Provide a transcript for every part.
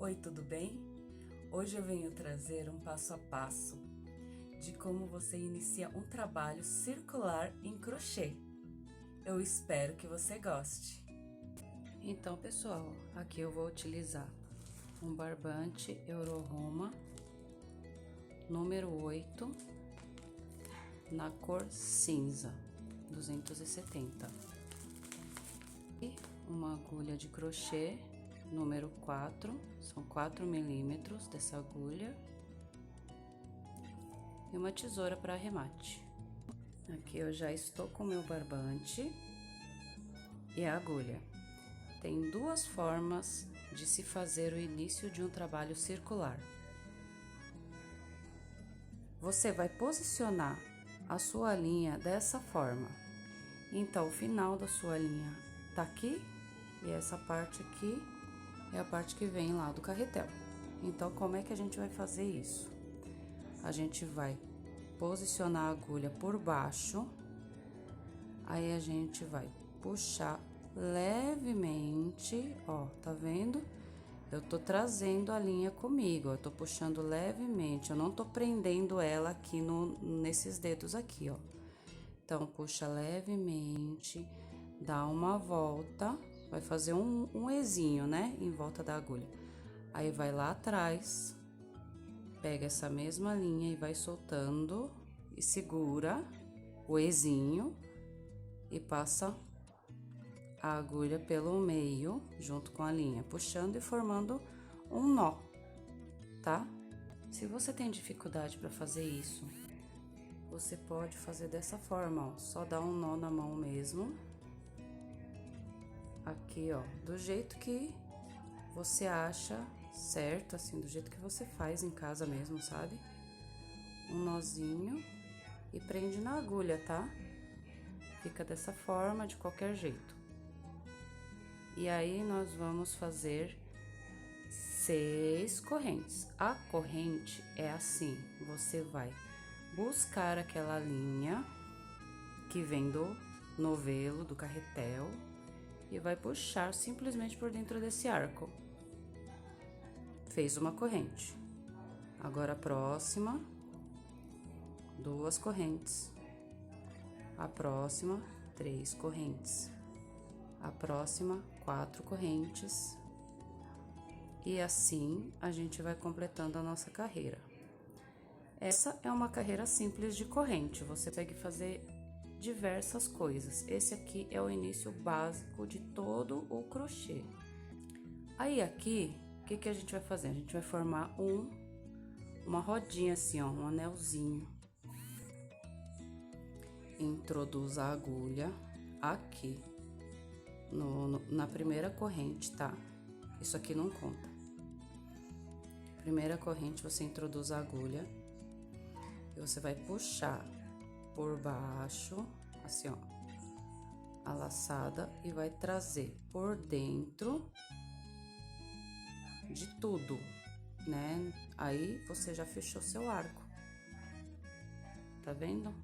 Oi, tudo bem? Hoje eu venho trazer um passo a passo de como você inicia um trabalho circular em crochê. Eu espero que você goste. Então, pessoal, aqui eu vou utilizar um barbante Euro-Roma número 8 na cor cinza 270 e uma agulha de crochê número 4, são 4 milímetros dessa agulha, e uma tesoura para arremate. Aqui eu já estou com o meu barbante e a agulha. Tem duas formas de se fazer o início de um trabalho circular. Você vai posicionar a sua linha dessa forma. Então, o final da sua linha tá aqui e essa parte aqui é a parte que vem lá do carretel. Então, como é que a gente vai fazer isso? A gente vai posicionar a agulha por baixo, aí a gente vai puxar levemente, ó, tá vendo? Eu tô trazendo a linha comigo, eu tô puxando levemente, eu não tô prendendo ela aqui nesses dedos aqui, ó. Então, puxa levemente, dá uma volta, vai fazer um Ezinho, né, em volta da agulha. Aí, vai lá atrás, pega essa mesma linha e vai soltando e segura o Ezinho e passa a agulha pelo meio, junto com a linha, puxando e formando um nó, tá? Se você tem dificuldade para fazer isso, você pode fazer dessa forma, ó, só dá um nó na mão mesmo. Aqui, ó, do jeito que você acha certo, assim, do jeito que você faz em casa mesmo, sabe? Um nozinho e prende na agulha, tá? Fica dessa forma, de qualquer jeito. E aí, nós vamos fazer 6 correntes. A corrente é assim, você vai buscar aquela linha que vem do novelo, do carretel, e vai puxar simplesmente por dentro desse arco. Fez uma corrente. Agora a próxima, 2 correntes. A próxima, 3 correntes. A próxima, 4 correntes. E assim a gente vai completando a nossa carreira. Essa é uma carreira simples de corrente, você consegue fazer diversas coisas. Esse aqui é o início básico de todo o crochê. Aí aqui, o que a gente vai fazer? A gente vai formar uma rodinha assim, ó, um anelzinho. Introduz a agulha aqui na primeira corrente, tá? Isso aqui não conta. Primeira corrente, você introduz a agulha e você vai puxar por baixo, assim, ó, a laçada, e vai trazer por dentro de tudo, né? Aí você já fechou seu arco, tá vendo?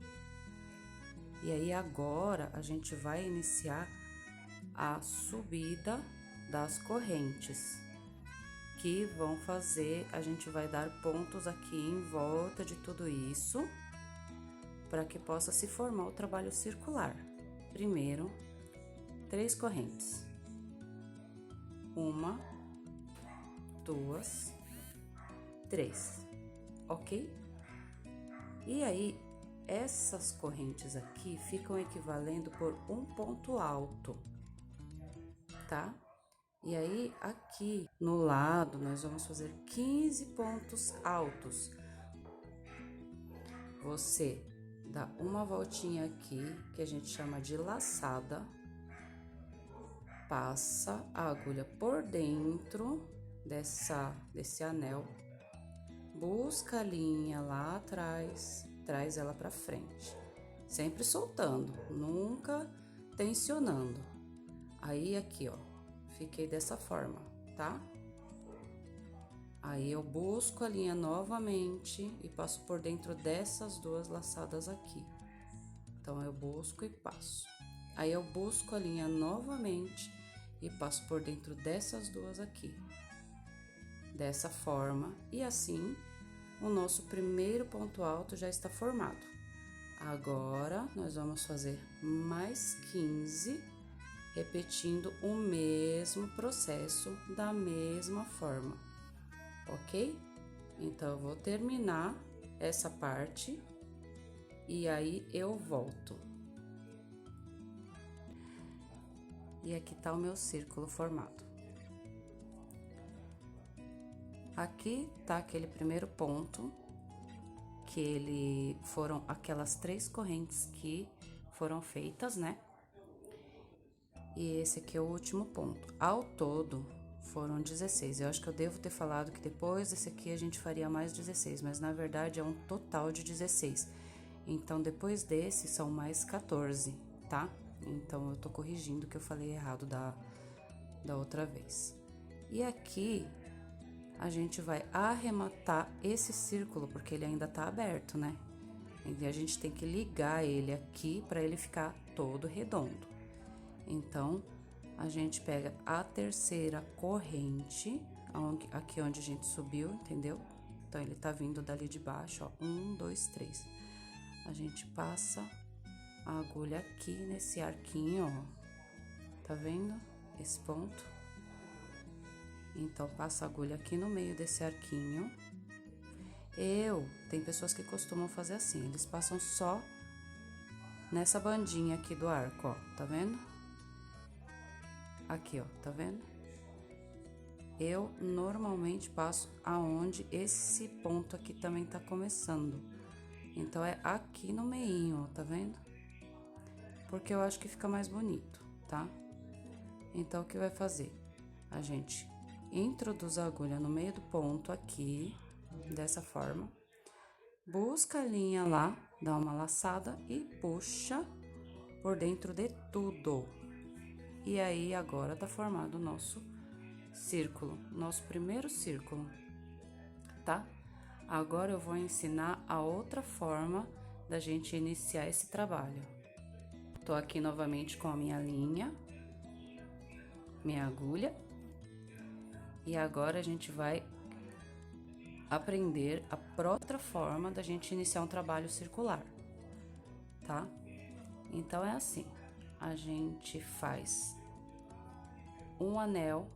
E aí agora a gente vai iniciar a subida das correntes, que vão fazer, a gente vai dar pontos aqui em volta de tudo isso, para que possa se formar o trabalho circular. Primeiro, 3 correntes. 1, 2, 3, ok? E aí, essas correntes aqui ficam equivalendo por um ponto alto, tá? E aí, aqui no lado, nós vamos fazer 15 pontos altos. Você dá uma voltinha aqui, que a gente chama de laçada, passa a agulha por dentro desse anel, busca a linha lá atrás, traz ela pra frente, sempre soltando, nunca tensionando. Aí, aqui, ó, fiquei dessa forma, tá? Aí, eu busco a linha novamente e passo por dentro dessas 2 laçadas aqui. Então, eu busco e passo. Aí, eu busco a linha novamente e passo por dentro dessas 2 aqui. dessa forma, e assim o nosso primeiro ponto alto já está formado. Agora, nós vamos fazer mais 15, repetindo o mesmo processo da mesma forma, ok? Então, eu vou terminar essa parte e aí eu volto. E aqui tá o meu círculo formado. Aqui tá aquele primeiro ponto, que foram aquelas 3 correntes que foram feitas, né? E esse aqui é o último ponto. Ao todo, foram 16. Eu acho que eu devo ter falado que depois desse aqui a gente faria mais 16, mas na verdade é um total de 16. Então, depois desse, são mais 14, tá? Então, eu tô corrigindo que eu falei errado da outra vez. E aqui, a gente vai arrematar esse círculo, porque ele ainda tá aberto, né? E a gente tem que ligar ele aqui para ele ficar todo redondo. Então, a gente pega a terceira corrente, aqui onde a gente subiu, entendeu? Então, ele tá vindo dali de baixo, ó, 1, 2, 3. A gente passa a agulha aqui nesse arquinho, ó, tá vendo? Esse ponto. Então, passa a agulha aqui no meio desse arquinho. Tem pessoas que costumam fazer assim, eles passam só nessa bandinha aqui do arco, ó, tá vendo? Aqui, ó, tá vendo? Eu normalmente passo aonde esse ponto aqui também tá começando. Então, é aqui no meinho, ó, tá vendo? Porque eu acho que fica mais bonito, tá? Então, o que vai fazer? A gente introduz a agulha no meio do ponto aqui, dessa forma. Busca a linha lá, dá uma laçada e puxa por dentro de tudo. E aí, agora tá formado o nosso círculo, nosso primeiro círculo, tá? Agora eu vou ensinar a outra forma da gente iniciar esse trabalho. Tô aqui novamente com a minha linha, minha agulha, e agora a gente vai aprender a própria forma da gente iniciar um trabalho circular, tá? Então, é assim, a gente faz um anel,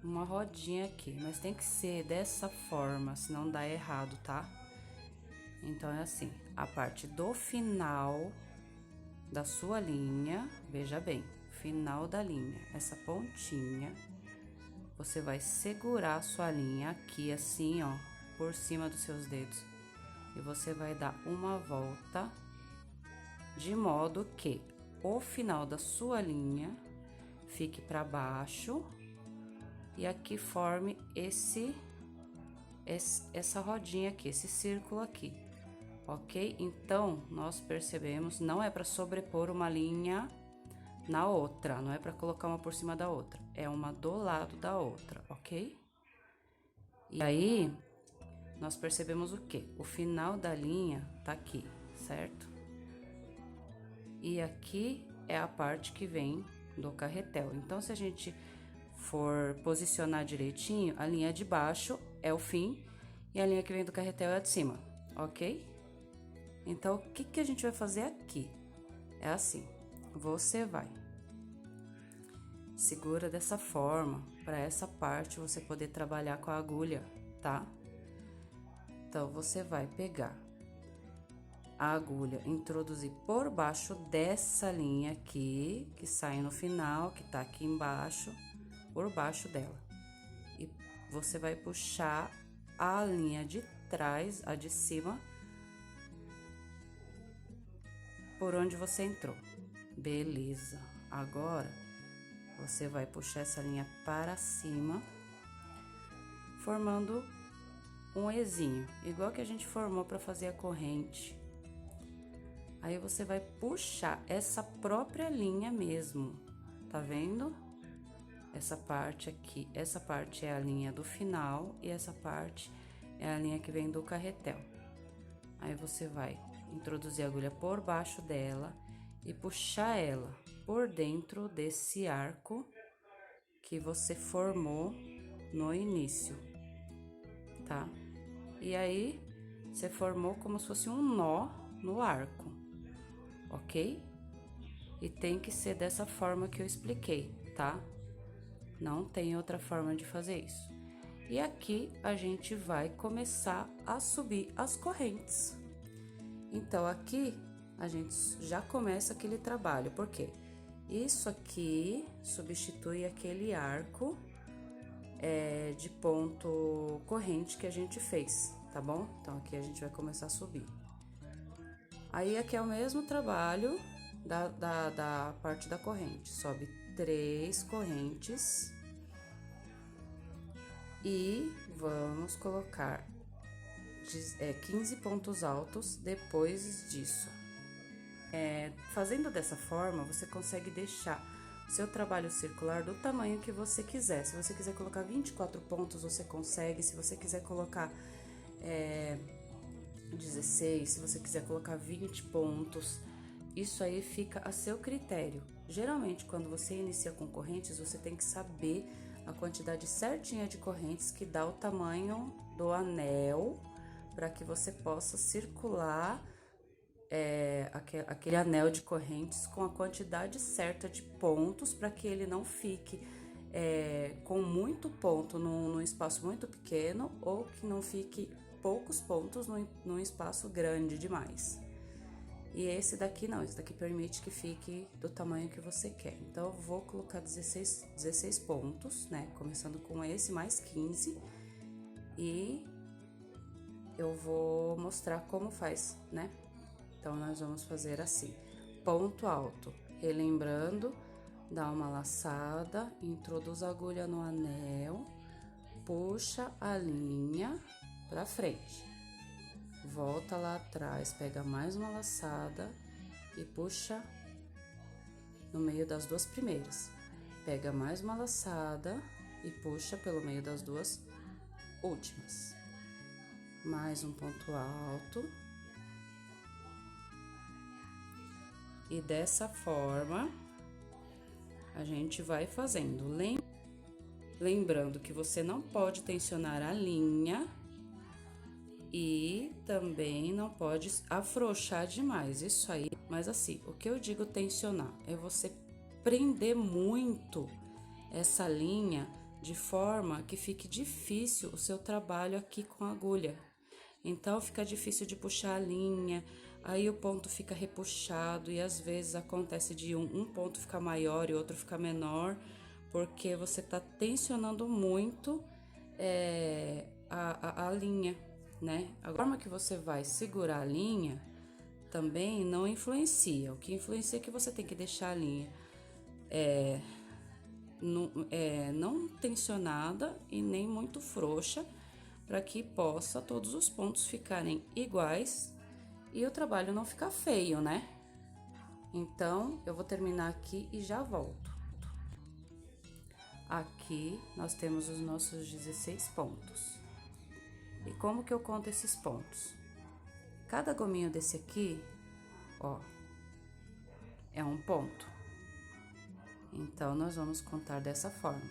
uma rodinha aqui, mas tem que ser dessa forma, senão dá errado, tá? Então, é assim, a parte do final da sua linha, veja bem, final da linha, essa pontinha, você vai segurar a sua linha aqui, assim, ó, por cima dos seus dedos, e você vai dar uma volta, de modo que o final da sua linha fique para baixo e aqui forme essa rodinha aqui, esse círculo aqui, ok? Então, nós percebemos, não é para sobrepor uma linha na outra, não é para colocar uma por cima da outra, é uma do lado da outra, ok? E aí, nós percebemos o quê? O final da linha tá aqui, certo? E aqui é a parte que vem do carretel. Então, se a gente for posicionar direitinho, a linha de baixo é o fim e a linha que vem do carretel é a de cima, ok? Então, o que a gente vai fazer aqui? É assim, você vai segura dessa forma, para essa parte você poder trabalhar com a agulha, tá? Então, você vai pegar a agulha, introduzir por baixo dessa linha aqui, que sai no final, que tá aqui embaixo, por baixo dela. E você vai puxar a linha de trás, a de cima, por onde você entrou. Beleza. Agora, você vai puxar essa linha para cima, formando um Ezinho, igual que a gente formou para fazer a corrente. Aí, você vai puxar essa própria linha mesmo, tá vendo? Essa parte aqui, essa parte é a linha do final e essa parte é a linha que vem do carretel. Aí, você vai introduzir a agulha por baixo dela e puxar ela por dentro desse arco que você formou no início, tá? E aí, você formou como se fosse um nó no arco, ok? E tem que ser dessa forma que eu expliquei, tá? Não tem outra forma de fazer isso. E aqui a gente vai começar a subir as correntes. Então, aqui a gente já começa aquele trabalho, porque isso aqui substitui aquele arco de ponto corrente que a gente fez, tá bom? Então, aqui a gente vai começar a subir. Aí, aqui é o mesmo trabalho da parte da corrente. Sobe 3 correntes e vamos colocar 15 pontos altos depois disso. Fazendo dessa forma, você consegue deixar seu trabalho circular do tamanho que você quiser. Se você quiser colocar 24 pontos, você consegue. Se você quiser colocar 16, se você quiser colocar 20 pontos, isso aí fica a seu critério. Geralmente, quando você inicia com correntes, você tem que saber a quantidade certinha de correntes que dá o tamanho do anel, para que você possa circular aquele anel de correntes com a quantidade certa de pontos, para que ele não fique com muito ponto num espaço muito pequeno, ou que não fique poucos pontos num espaço grande demais. E esse daqui não, esse daqui permite que fique do tamanho que você quer. Então, eu vou colocar 16 pontos, né? Começando com esse, mais 15. E eu vou mostrar como faz, né? Então, nós vamos fazer assim. Ponto alto, relembrando, dá uma laçada, introduz a agulha no anel, puxa a linha pra frente. Volta lá atrás, pega mais uma laçada e puxa no meio das duas primeiras. Pega mais uma laçada e puxa pelo meio das duas últimas. Mais um ponto alto. E dessa forma, a gente vai fazendo. Lembrando que você não pode tensionar a linha e também não pode afrouxar demais, isso aí. Mas assim, o que eu digo tensionar é você prender muito essa linha de forma que fique difícil o seu trabalho aqui com a agulha. Então, fica difícil de puxar a linha, aí o ponto fica repuxado e às vezes acontece de um ponto ficar maior e outro ficar menor, porque você tá tensionando muito a linha, né? A forma que você vai segurar a linha também não influencia. O que influencia é que você tem que deixar a linha não tensionada e nem muito frouxa, para que possa todos os pontos ficarem iguais e o trabalho não ficar feio, né? Então, eu vou terminar aqui e já volto. Aqui nós temos os nossos 16 pontos. E como que eu conto esses pontos? Cada gominho desse aqui, ó, é um ponto. Então, nós vamos contar dessa forma.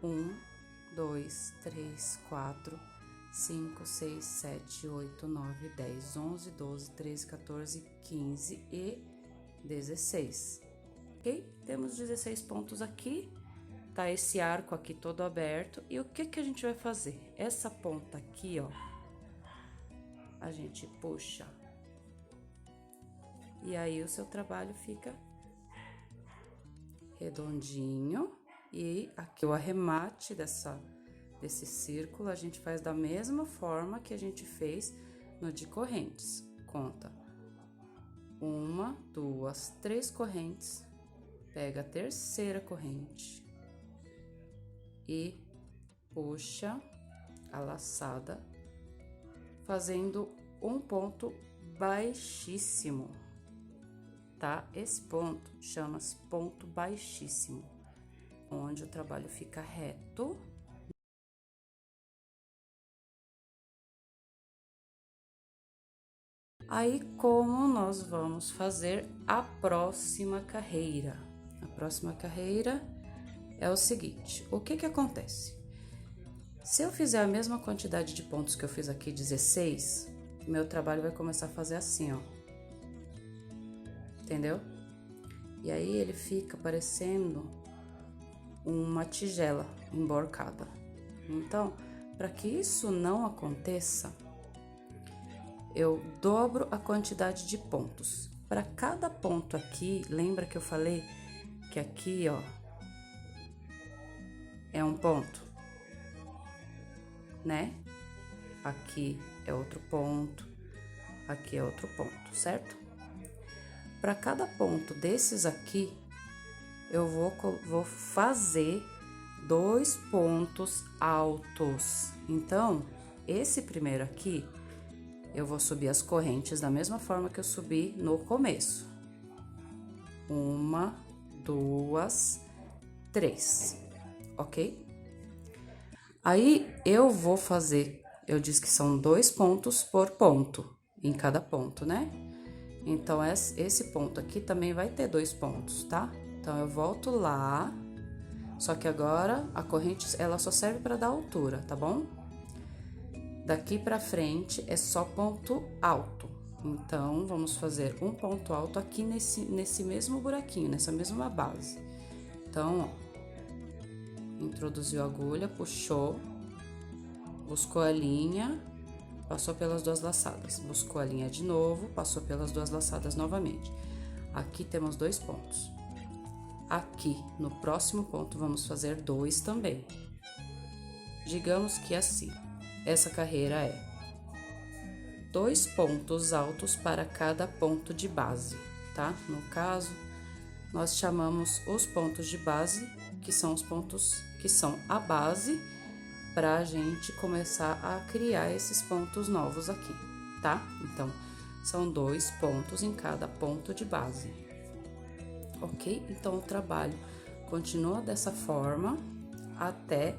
1, 2, 3, 4, 5, 6, 7, 8, 9, 10, 11, 12, 13, 14, 15 e 16. Ok? Temos 16 pontos aqui. Tá esse arco aqui todo aberto. E o que que a gente vai fazer? Essa ponta aqui, ó, a gente puxa. E aí, o seu trabalho fica redondinho. E aqui o arremate desse círculo, a gente faz da mesma forma que a gente fez no de correntes. Conta 1, 2, 3 correntes, pega a terceira corrente e puxa a laçada, fazendo um ponto baixíssimo, tá? Esse ponto chama-se ponto baixíssimo, onde o trabalho fica reto. Aí, como nós vamos fazer a próxima carreira? A próxima carreira é o seguinte: o que que acontece? Se eu fizer a mesma quantidade de pontos que eu fiz aqui, 16, meu trabalho vai começar a fazer assim, ó. Entendeu? E aí ele fica parecendo uma tigela emborcada. Então, para que isso não aconteça, eu dobro a quantidade de pontos. Para cada ponto aqui, lembra que eu falei que aqui, ó, é um ponto, né? Aqui é outro ponto, aqui é outro ponto, certo? Para cada ponto desses aqui, eu vou fazer 2 pontos altos. Então, esse primeiro aqui, eu vou subir as correntes da mesma forma que eu subi no começo. 1, 2, 3, ok? Aí, eu vou fazer, eu disse que são 2 pontos por ponto, em cada ponto, né? Então, esse ponto aqui também vai ter 2 pontos, tá? Então, eu volto lá, só que agora a corrente, ela só serve para dar altura, tá bom? Daqui pra frente é só ponto alto. Então, vamos fazer um ponto alto aqui nesse mesmo buraquinho, nessa mesma base. Então, ó, introduziu a agulha, puxou, buscou a linha, passou pelas 2 laçadas, buscou a linha de novo, passou pelas 2 laçadas novamente. Aqui temos 2 pontos. Aqui, no próximo ponto, vamos fazer 2 também. Digamos que assim, essa carreira é 2 pontos altos para cada ponto de base, tá? No caso, nós chamamos os pontos de base, que são os pontos que são a base, para a gente começar a criar esses pontos novos aqui, tá? Então, são 2 pontos em cada ponto de base, ok? Então, o trabalho continua dessa forma até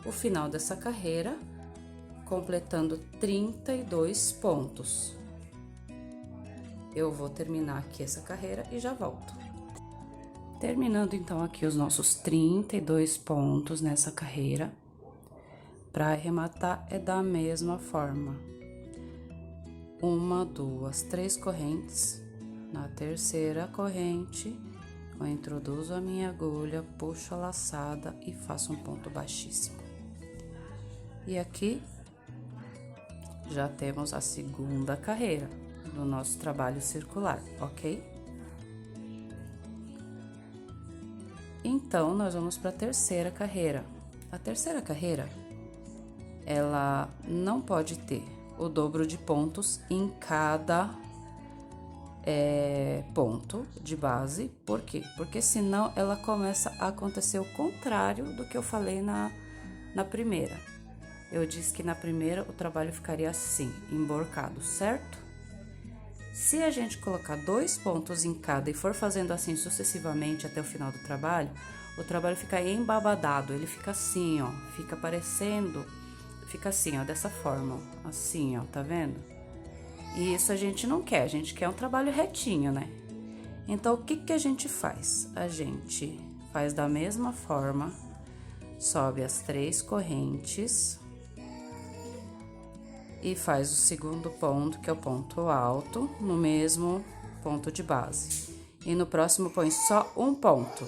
o final dessa carreira, completando 32 pontos. Eu vou terminar aqui essa carreira e já volto. Terminando, então, aqui os nossos 32 pontos nessa carreira. Para arrematar é da mesma forma. 1, 2, 3 correntes. Na terceira corrente, eu introduzo a minha agulha, puxo a laçada e faço um ponto baixíssimo. E aqui já temos a segunda carreira do nosso trabalho circular, ok? Então, nós vamos para a terceira carreira. A terceira carreira, ela não pode ter o dobro de pontos em cada ponto de base. Por quê? Porque senão ela começa a acontecer o contrário do que eu falei na primeira. Eu disse que na primeira o trabalho ficaria assim, emborcado, certo? Se a gente colocar 2 pontos em cada e for fazendo assim sucessivamente até o final do trabalho, o trabalho fica embabadado, ele fica assim, ó, fica parecendo, fica assim, ó, dessa forma, ó, assim, ó, tá vendo? E isso a gente não quer, a gente quer um trabalho retinho, né? Então, o que que a gente faz? A gente faz da mesma forma, sobe as 3 correntes e faz o segundo ponto, que é o ponto alto, no mesmo ponto de base. E no próximo põe só um ponto.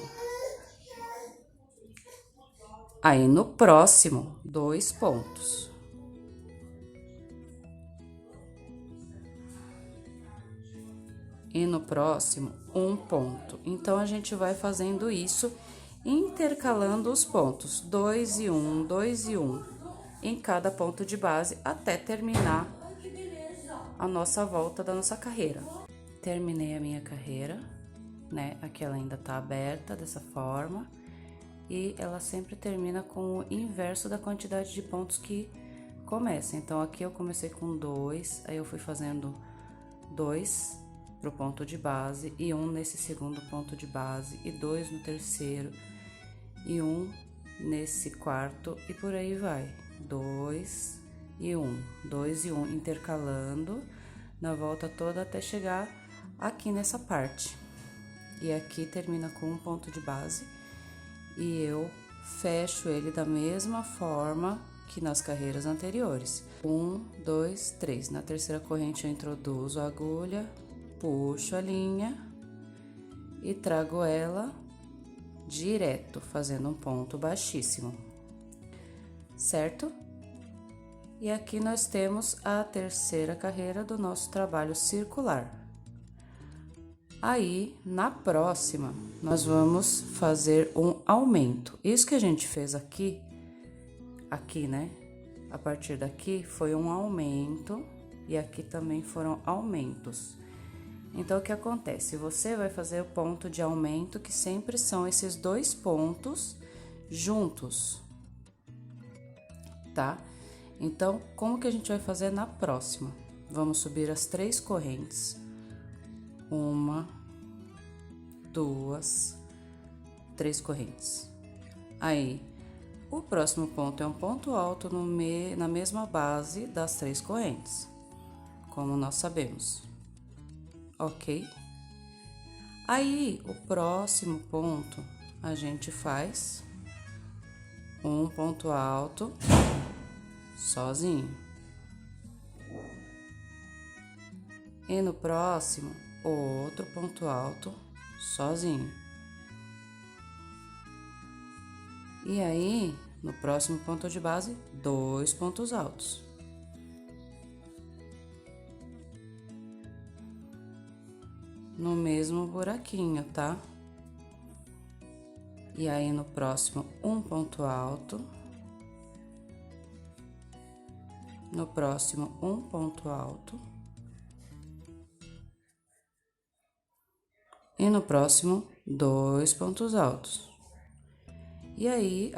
Aí, no próximo, 2 pontos. E no próximo, um ponto. Então, a gente vai fazendo isso, intercalando os pontos, 2 e 1, 2 e 1, em cada ponto de base, até terminar a nossa volta da nossa carreira. Terminei a minha carreira, né? Aqui ela ainda tá aberta dessa forma, e ela sempre termina com o inverso da quantidade de pontos que começa. Então, aqui eu comecei com 2, aí eu fui fazendo 2 pro ponto de base, e 1 nesse segundo ponto de base, e 2 no terceiro, e 1 nesse quarto, e por aí vai. 2 e 1, 2 e 1, intercalando na volta toda até chegar aqui nessa parte. E aqui termina com um ponto de base, e eu fecho ele da mesma forma que nas carreiras anteriores. 1, 2, 3. Na terceira corrente eu introduzo a agulha, puxo a linha e trago ela direto, fazendo um ponto baixíssimo, certo? E aqui nós temos a terceira carreira do nosso trabalho circular. Aí, na próxima, nós vamos fazer um aumento. Isso que a gente fez aqui, né? A partir daqui foi um aumento e aqui também foram aumentos. Então, o que acontece? Você vai fazer o ponto de aumento, que sempre são esses dois pontos juntos, tá? Então, como que a gente vai fazer na próxima? Vamos subir as 3 correntes. 1, 2, 3 correntes. Aí, o próximo ponto é um ponto alto na mesma base das 3 correntes, como nós sabemos, ok? Aí, o próximo ponto, a gente faz um ponto alto sozinho. E no próximo, outro ponto alto sozinho. E aí, no próximo ponto de base, 2 pontos altos. No mesmo buraquinho, tá? E aí, no próximo, um ponto alto. No próximo, um ponto alto. E no próximo, 2 pontos altos. E aí,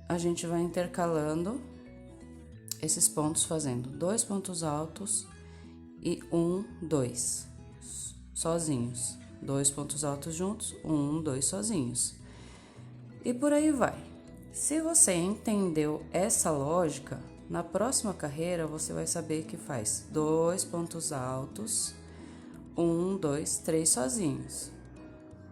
a gente vai intercalando esses pontos, fazendo 2 pontos altos e 1, 2, sozinhos. 2 pontos altos juntos, 1, 2 sozinhos. E por aí vai. Se você entendeu essa lógica, na próxima carreira você vai saber que faz 2 pontos altos, 1, 2, 3 sozinhos.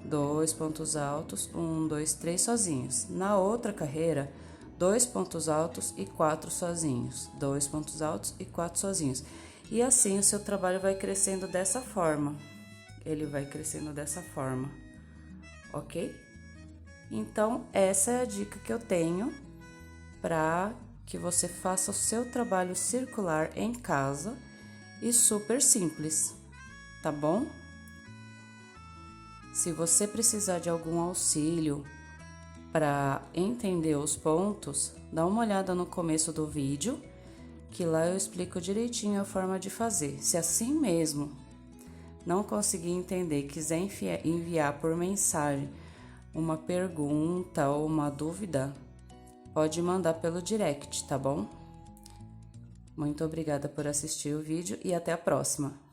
2 pontos altos, 1, 2, 3 sozinhos. Na outra carreira, 2 pontos altos e 4 sozinhos. 2 pontos altos e 4 sozinhos. E assim o seu trabalho vai crescendo dessa forma. Ele vai crescendo dessa forma, ok? Então, essa é a dica que eu tenho para que você faça o seu trabalho circular em casa e super simples, tá bom? Se você precisar de algum auxílio para entender os pontos, dá uma olhada no começo do vídeo, que lá eu explico direitinho a forma de fazer. Se assim mesmo não conseguir entender, quiser enviar por mensagem uma pergunta ou uma dúvida, pode mandar pelo direct, tá bom? Muito obrigada por assistir o vídeo e até a próxima!